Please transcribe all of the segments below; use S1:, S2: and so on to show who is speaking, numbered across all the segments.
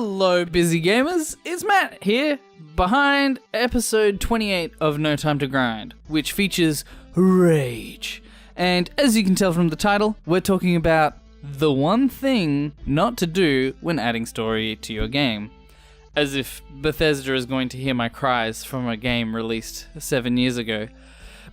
S1: Hello, busy gamers. It's Matt here, behind episode 28 of No Time to Grind, which features rage. And as you can tell from the title, we're talking about the one thing not to do when adding story to your game. As if Bethesda is going to hear my cries from a game released 7 years ago.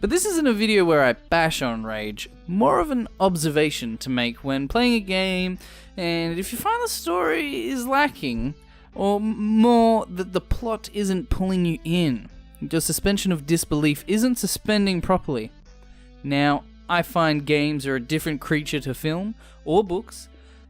S1: But this isn't a video where I bash on rage, more of an observation to make when playing a game, and if you find the story is lacking, or more that the plot isn't pulling you in, your suspension of disbelief isn't suspending properly. Now, I find games are a different creature to film, or books.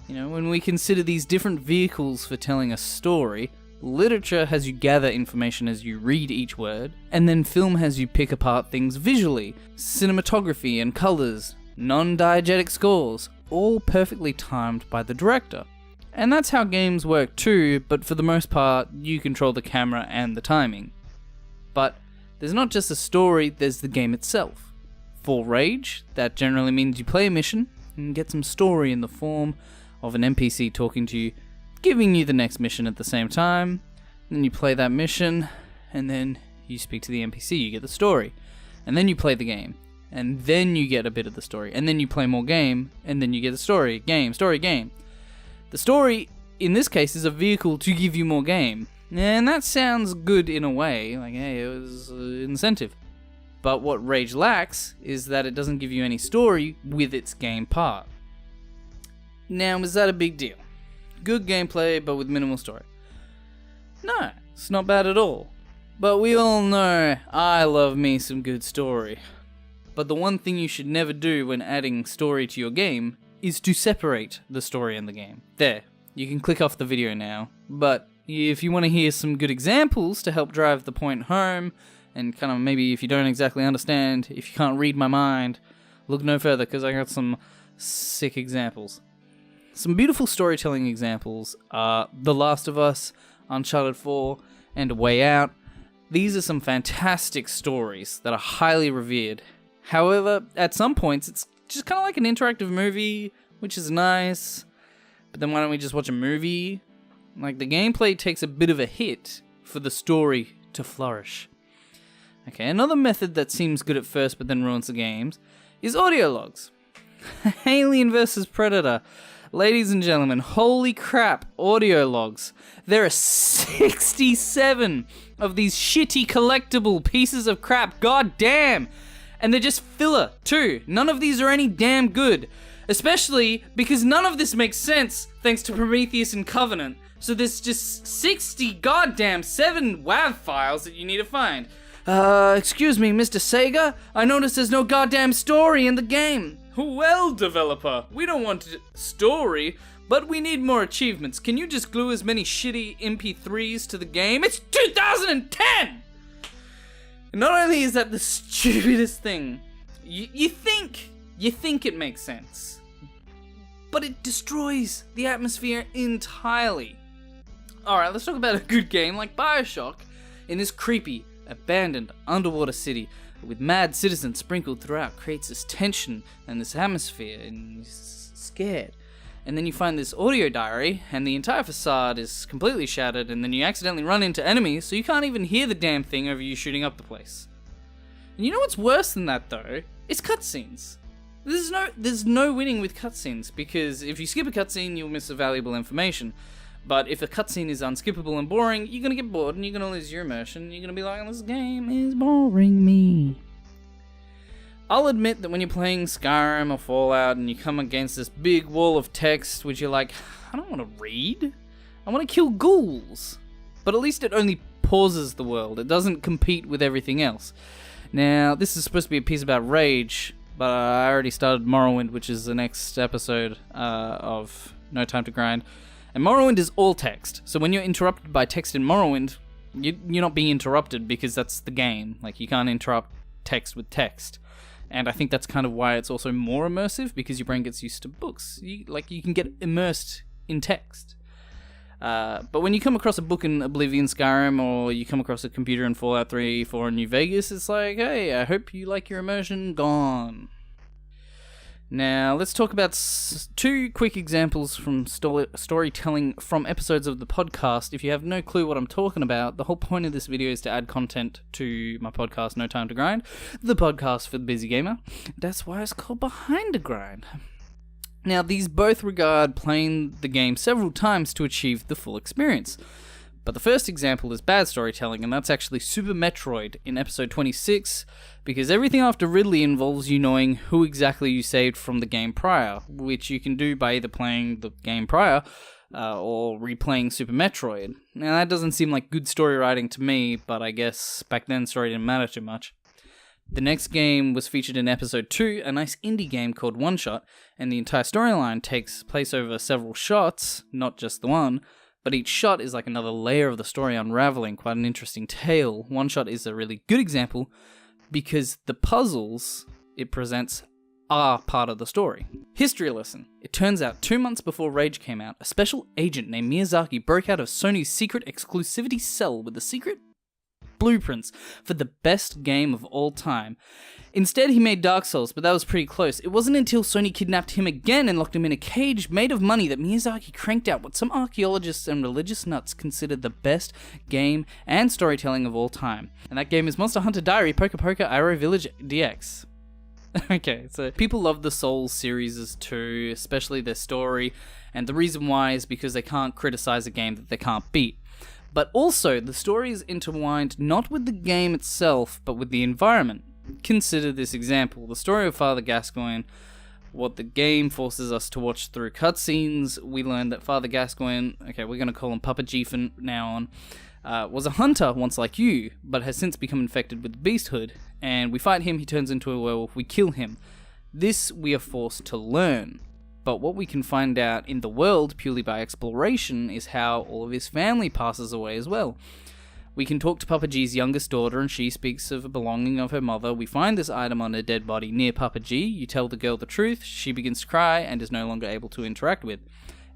S1: When we consider these different vehicles for telling a story, literature has you gather information as you read each word, and then film has you pick apart things visually, cinematography and colours, non-diegetic scores, all perfectly timed by the director. And that's how games work too, but for the most part, you control the camera and the timing. But there's not just a story, there's the game itself. For Rage, that generally means you play a mission and get some story in the form of an NPC talking to you, giving you the next mission at the same time. Then you play that mission, and then you speak to the NPC, you get the story. And then you play the game, and then you get a bit of the story. And then you play more game, and then you get the story. Game, story, game. The story, in this case, is a vehicle to give you more game. And that sounds good in a way, like, hey, it was an incentive. But what Rage lacks is that it doesn't give you any story with its game part. Now, is that a big deal? Good gameplay, but with minimal story? No, it's not bad at all. But we all know I love me some good story. But the one thing you should never do when adding story to your game is to separate the story and the game. There, you can click off the video now. But if you want to hear some good examples to help drive the point home, and kind of maybe if you don't exactly understand, if you can't read my mind, look no further because I got some sick examples. Some beautiful storytelling examples are The Last of Us, Uncharted 4, and A Way Out. These are some fantastic stories that are highly revered. However, at some points, it's just kind of like an interactive movie, which is nice. But then why don't we just watch a movie? Like, the gameplay takes a bit of a hit for the story to flourish. Okay, another method that seems good at first but then ruins the games is audio logs. Alien vs. Predator. Ladies and gentlemen, holy crap, audio logs. There are 67 of these shitty collectible pieces of crap, god damn! And they're just filler, too. None of these are any damn good. Especially because none of this makes sense, thanks to Prometheus and Covenant. So there's just 60 goddamn 7 WAV files that you need to find. Excuse me, Mr. Sega? I noticed there's no goddamn story in the game. Well, developer, we don't want a story, but we need more achievements. Can you just glue as many shitty MP3s to the game? It's 2010! Not only is that the stupidest thing, you think it makes sense, but it destroys the atmosphere entirely. Alright, let's talk about a good game like Bioshock in this creepy, abandoned underwater city with mad citizens sprinkled throughout, creates this tension and this atmosphere, and you're scared. And then you find this audio diary, and the entire facade is completely shattered, and then you accidentally run into enemies, so you can't even hear the damn thing over you shooting up the place. And you know what's worse than that, though? It's cutscenes. There's no winning with cutscenes, because if you skip a cutscene, you'll miss the valuable information. But if a cutscene is unskippable and boring, you're gonna get bored and you're gonna lose your immersion. You're gonna be like, this game is boring me. I'll admit that when you're playing Skyrim or Fallout and you come against this big wall of text, which you're like, I don't want to read. I want to kill ghouls. But at least it only pauses the world. It doesn't compete with everything else. Now, this is supposed to be a piece about rage, but I already started Morrowind, which is the next episode of No Time to Grind. And Morrowind is all text, so when you're interrupted by text in Morrowind, you're not being interrupted because that's the game. Like, you can't interrupt text with text. And I think that's kind of why it's also more immersive, because your brain gets used to books. You can get immersed in text. But when you come across a book in Oblivion, Skyrim, or you come across a computer in Fallout 3, 4, and New Vegas, it's like, hey, I hope you like your immersion gone. Now, let's talk about two quick examples from storytelling from episodes of the podcast. If you have no clue what I'm talking about, the whole point of this video is to add content to my podcast, No Time to Grind, the podcast for the busy gamer. That's why it's called Behind the Grind. Now, these both regard playing the game several times to achieve the full experience. But the first example is bad storytelling, and that's actually Super Metroid in episode 26, because everything after Ridley involves you knowing who exactly you saved from the game prior, which you can do by either playing the game prior or replaying Super Metroid. Now, that doesn't seem like good story writing to me, but I guess back then story didn't matter too much. The next game was featured in episode 2, a nice indie game called Oneshot, and the entire storyline takes place over several shots, not just the one, but each shot is like another layer of the story unraveling, quite an interesting tale. Oneshot is a really good example because the puzzles it presents are part of the story. History lesson. It turns out 2 months before Rage came out, a special agent named Miyazaki broke out of Sony's secret exclusivity cell with the secret blueprints for the best game of all time. Instead, he made Dark Souls, but that was pretty close. It wasn't until Sony kidnapped him again and locked him in a cage made of money that Miyazaki cranked out what some archaeologists and religious nuts consider the best game and storytelling of all time. And that game is Monster Hunter Diary Poker Poker Arrow Village DX. Okay, so people love the Souls series too, especially their story, and the reason why is because they can't criticize a game that they can't beat. But also, the story is intertwined not with the game itself, but with the environment. Consider this example, the story of Father Gascoigne. What the game forces us to watch through cutscenes, we learn that Father Gascoigne, okay, we're going to call him Papa G from now on, was a hunter once like you, but has since become infected with beasthood, and we fight him, he turns into a werewolf, we kill him. This we are forced to learn. But what we can find out in the world purely by exploration is how all of his family passes away as well. We can talk to Papa G's youngest daughter and she speaks of a belonging of her mother. We find this item on a dead body near Papa G. You tell the girl the truth, she begins to cry and is no longer able to interact with.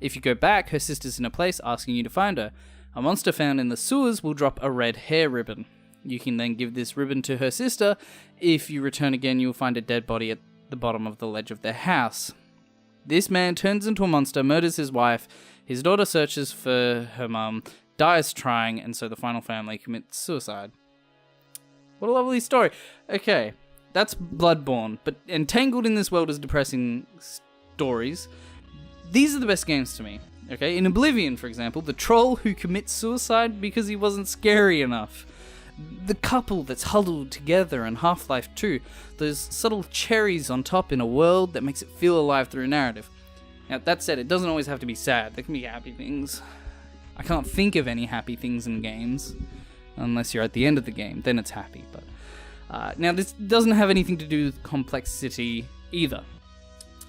S1: If you go back, her sister's in a place asking you to find her. A monster found in the sewers will drop a red hair ribbon. You can then give this ribbon to her sister. If you return again, you'll find a dead body at the bottom of the ledge of their house. This man turns into a monster, murders his wife, his daughter searches for her mum, dies trying, and so the final family commits suicide. What a lovely story. Okay, that's Bloodborne, but entangled in this world of depressing stories, these are the best games to me. Okay, in Oblivion, for example, the troll who commits suicide because he wasn't scary enough. The couple that's huddled together in Half-Life 2, those subtle cherries on top in a world that makes it feel alive through narrative. Now, that said, it doesn't always have to be sad. There can be happy things. I can't think of any happy things in games, unless you're at the end of the game, then it's happy. But now, this doesn't have anything to do with complexity either.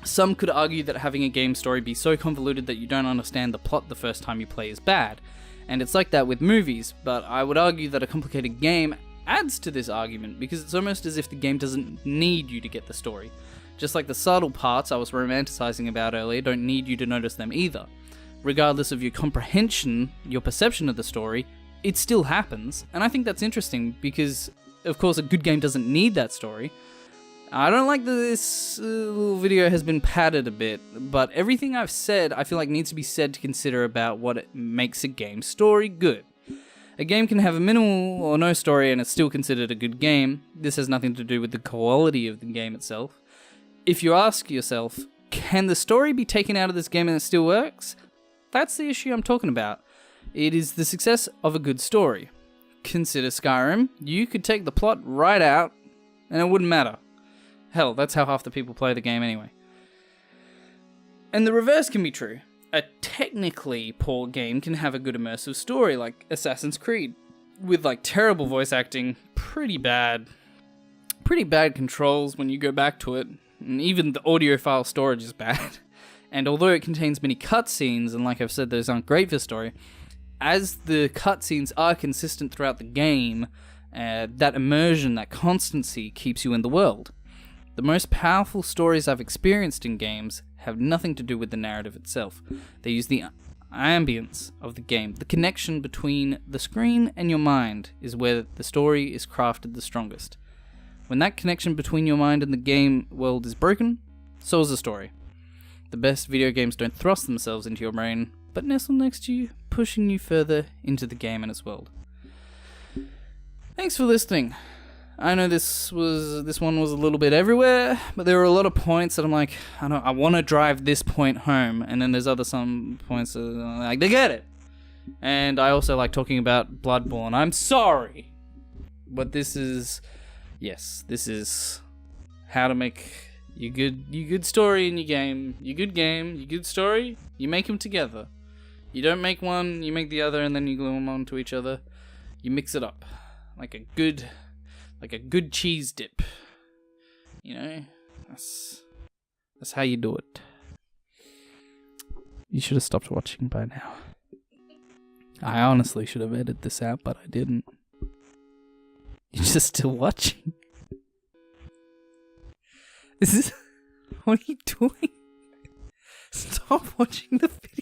S1: Some could argue that having a game story be so convoluted that you don't understand the plot the first time you play is bad. And it's like that with movies, but I would argue that a complicated game adds to this argument because it's almost as if the game doesn't need you to get the story. Just like the subtle parts I was romanticizing about earlier don't need you to notice them either. Regardless of your comprehension, your perception of the story, it still happens, and I think that's interesting because, of course, a good game doesn't need that story. I don't like that this little video has been padded a bit, but everything I've said I feel like needs to be said to consider about what it makes a game story good. A game can have a minimal or no story and it's still considered a good game. This has nothing to do with the quality of the game itself. If you ask yourself, can the story be taken out of this game and it still works? That's the issue I'm talking about. It is the success of a good story. Consider Skyrim. You could take the plot right out and it wouldn't matter. Hell, that's how half the people play the game anyway. And the reverse can be true. A technically poor game can have a good immersive story, like Assassin's Creed, with like terrible voice acting, pretty bad controls when you go back to it, and even the audio file storage is bad. And although it contains many cutscenes, and like I've said, those aren't great for story, as the cutscenes are consistent throughout the game, that immersion, that constancy keeps you in the world. The most powerful stories I've experienced in games have nothing to do with the narrative itself. They use the ambience of the game. The connection between the screen and your mind is where the story is crafted the strongest. When that connection between your mind and the game world is broken, So is the story. The best video games don't thrust themselves into your brain, but nestle next to you, pushing you further into the game and its world. Thanks for listening. I know this one was a little bit everywhere, but there were a lot of points that I'm like, I want to drive this point home, and then there's some points that I'm like, they get it. And I also like talking about Bloodborne. I'm sorry, but this is how to make your good story in your game. Your good story, you make them together. You don't make one, you make the other, and then you glue them onto each other. You mix it up like a good cheese dip. You know, that's how you do it. You should have stopped watching by now. I honestly should have edited this out, but I didn't. You're just still watching. What are you doing? Stop watching the video.